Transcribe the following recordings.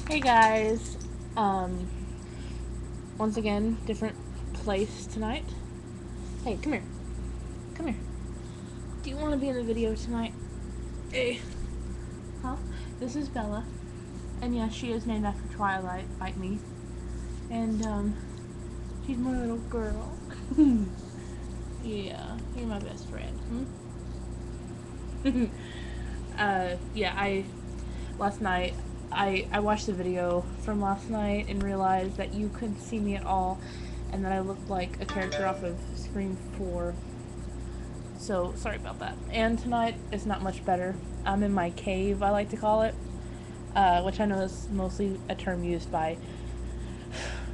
Hey guys, um, once again, different place tonight. Hey, come here. Come here. Do you want to be in the video tonight? Hey. Huh? This is Bella. And yes, she is named after Twilight, like me. And, she's my little girl. Yeah, you're my best friend. Yeah, last night, I watched the video from last night and realized that you couldn't see me at all and that I looked like a character off of Scream 4. So, sorry about that. And tonight is not much better. I'm in my cave, I like to call it, which I know is mostly a term used by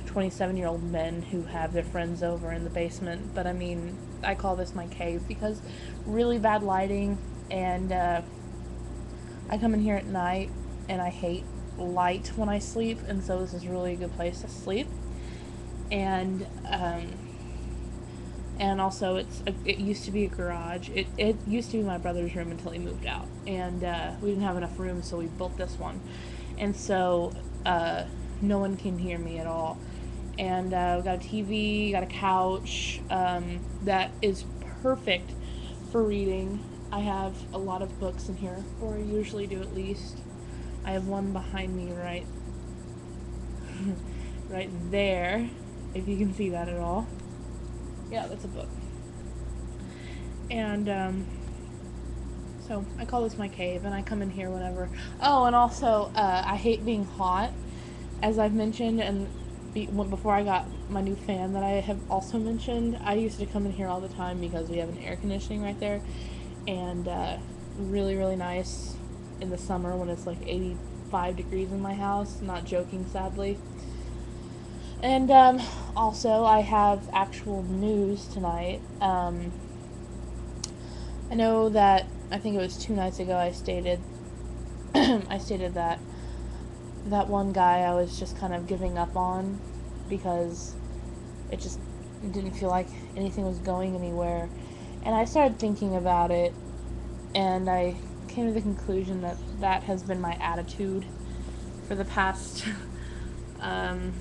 27-year-old men who have their friends over in the basement. But I mean, I call this my cave because really bad lighting, and I come in here at night and I hate light when I sleep, and so this is really a good place to sleep. And also it used to be a garage. It used to be my brother's room until he moved out, and we didn't have enough room, so we built this one. And so no one can hear me at all. And we got a TV, got a couch that is perfect for reading. I have a lot of books in here, or I usually do at least. I have one behind me right there, if you can see that at all. Yeah, that's a book. And so I call this my cave, and I come in here whenever. Oh, and also I hate being hot, as I've mentioned, and before I got my new fan that I have also mentioned, I used to come in here all the time because we have an air conditioning right there, and really, really nice in the summer when it's like 85 degrees in my house. Not joking, sadly. And also, I have actual news tonight. I know that I think it was 2 nights ago I stated I stated that that one guy I was just kind of giving up on because it just didn't feel like anything was going anywhere. And I started thinking about it, and I came to the conclusion that that has been my attitude for the past I'm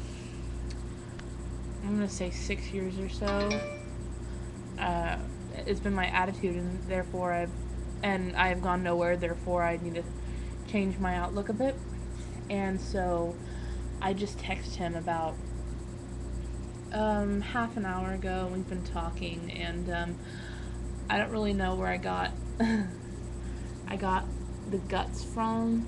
gonna say 6 years or so. It's been my attitude, and therefore I have gone nowhere. Therefore, I need to change my outlook a bit. And so, I just texted him about half an hour ago. We've been talking, and I don't really know where I got I got the guts from.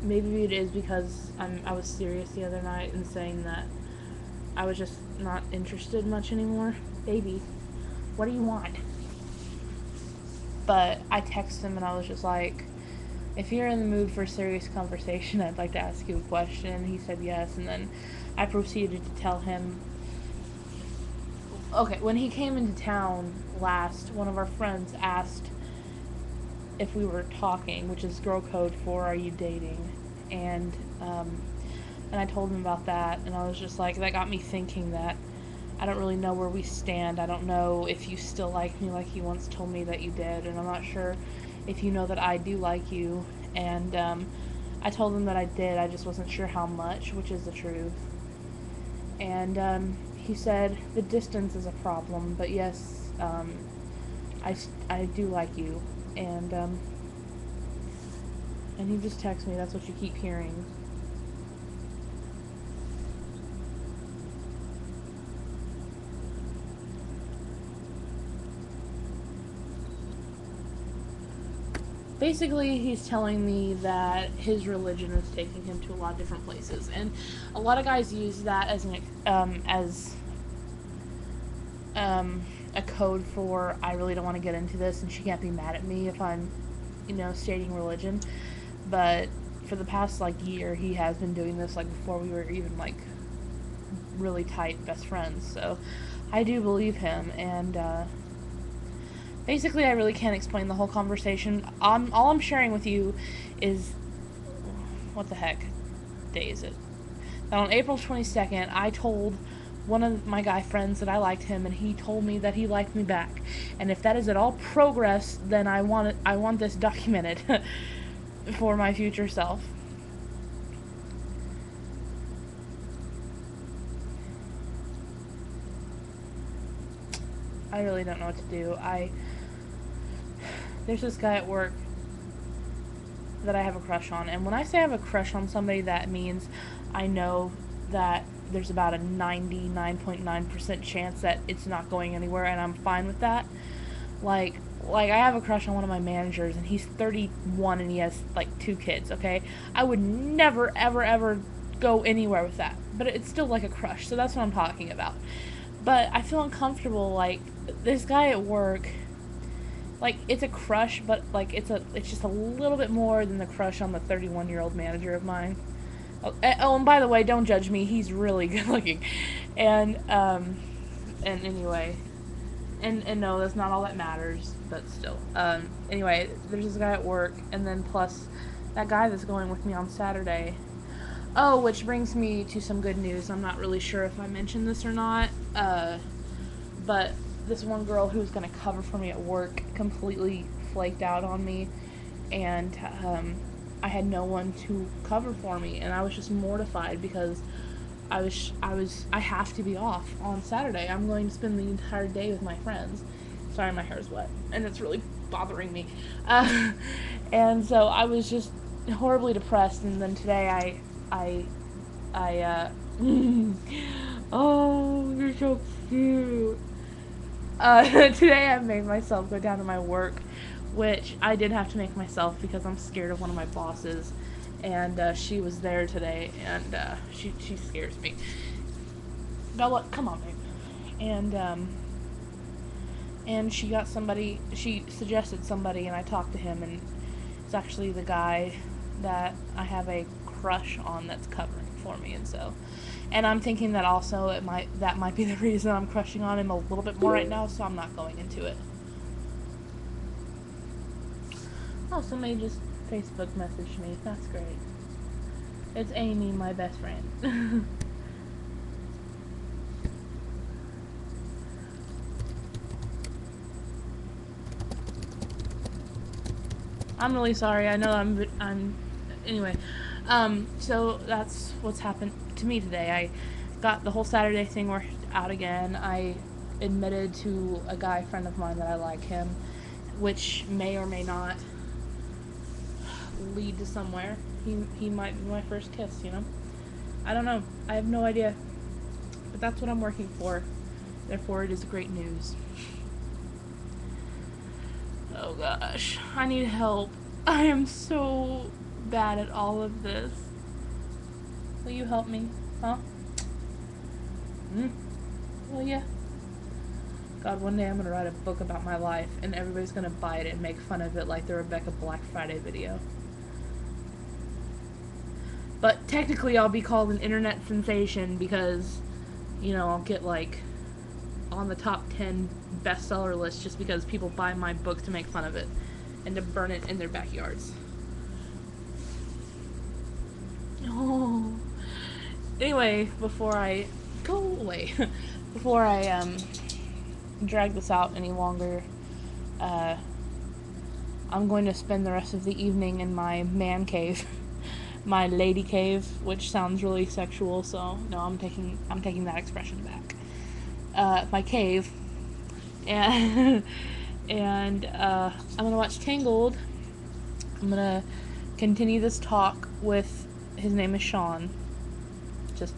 Maybe it is because I was serious the other night and saying that I was just not interested much anymore. Baby, what do you want? But I texted him and I was just like, if you're in the mood for a serious conversation, I'd like to ask you a question. He said yes, and then I proceeded to tell him. Okay, when he came into town last, one of our friends asked if we were talking, which is girl code for "Are you dating?" and I told him about that, and I was just like, that got me thinking that I don't really know where we stand. I don't know if you still like me like you once told me that you did, and I'm not sure if you know that I do like you. And I told him that I did, I just wasn't sure how much, which is the truth. And he said, the distance is a problem, but yes, I do like you. And he just texted me, that's what you keep hearing. Basically, he's telling me that his religion is taking him to a lot of different places, and a lot of guys use that as a code for I really don't want to get into this, and she can't be mad at me if I'm, stating religion. But for the past year, he has been doing this before we were even really tight best friends. So I do believe him, and basically, I really can't explain the whole conversation. All I'm sharing with you is, what the heck day is it? That on April 22nd, I told one of my guy friends that I liked him, and he told me that he liked me back. And if that is at all progress, then I want this documented for my future self. I really don't know what to do. There's this guy at work that I have a crush on, and when I say I have a crush on somebody, that means I know that there's about a 99.9% chance that it's not going anywhere, and I'm fine with that. Like I have a crush on one of my managers, and he's 31 and he has like 2 kids, okay? I would never ever ever go anywhere with that, but it's still like a crush, so that's what I'm talking about. But I feel uncomfortable, like, this guy at work, like, it's a crush, but like it's just a little bit more than the crush on the 31-year-old manager of mine. Oh, and by the way, don't judge me, he's really good looking. And anyway, and no, that's not all that matters, but still. Anyway, there's this guy at work, and then plus that guy that's going with me on Saturday. Oh, which brings me to some good news. I'm not really sure if I mentioned this or not, but this one girl who's going to cover for me at work completely flaked out on me, and I had no one to cover for me, and I was just mortified because I have to be off on Saturday. I'm going to spend the entire day with my friends. Sorry, my hair's wet, and it's really bothering me. And so I was just horribly depressed, and then today oh, you're so cute. Today I made myself go down to my work, which I did have to make myself because I'm scared of one of my bosses, and she was there today, and she scares me. Bella, come on, babe. And she got somebody, she suggested somebody, and I talked to him, and it's actually the guy that I have a crush on that's covering for me, and I'm thinking that also that might be the reason I'm crushing on him a little bit more right now, so I'm not going into it. Oh, somebody just Facebook messaged me. That's great. It's Amy, my best friend. I'm really sorry. I know I'm anyway. So that's what's happened to me today. I got the whole Saturday thing worked out again. I admitted to a guy friend of mine that I like him, which may or may not lead to somewhere. He might be my first kiss, you know? I don't know. I have no idea. But that's what I'm working for. Therefore, it is great news. Oh gosh. I need help. I am so bad at all of this. Will you help me? Huh? Will ya? God, one day I'm gonna write a book about my life, and everybody's gonna buy it and make fun of it like the Rebecca Black Friday video. But technically I'll be called an internet sensation because, you know, I'll get like on the top 10 bestseller list just because people buy my book to make fun of it and to burn it in their backyards. Oh. Anyway, before I go away, before I drag this out any longer, I'm going to spend the rest of the evening in my man cave. My lady cave, which sounds really sexual, so no, I'm taking that expression back. My cave, and I'm gonna watch Tangled. I'm gonna continue this talk with his name is Sean. Just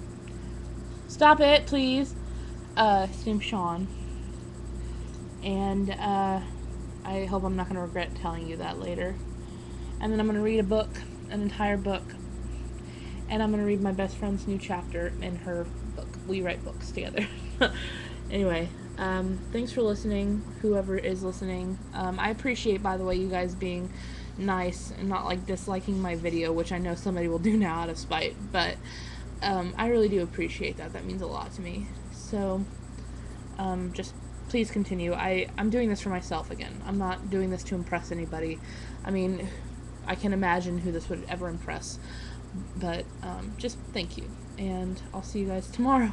stop it, please. His name's Sean, and I hope I'm not gonna regret telling you that later. And then I'm gonna read a book. An entire book, and I'm gonna read my best friend's new chapter in her book. We write books together. Anyway, thanks for listening, whoever is listening. I appreciate, by the way, you guys being nice and not like disliking my video, which I know somebody will do now out of spite, but I really do appreciate that. That means a lot to me. So just please continue. I'm doing this for myself again. I'm not doing this to impress anybody. I mean, I can imagine who this would ever impress, but just thank you, and I'll see you guys tomorrow.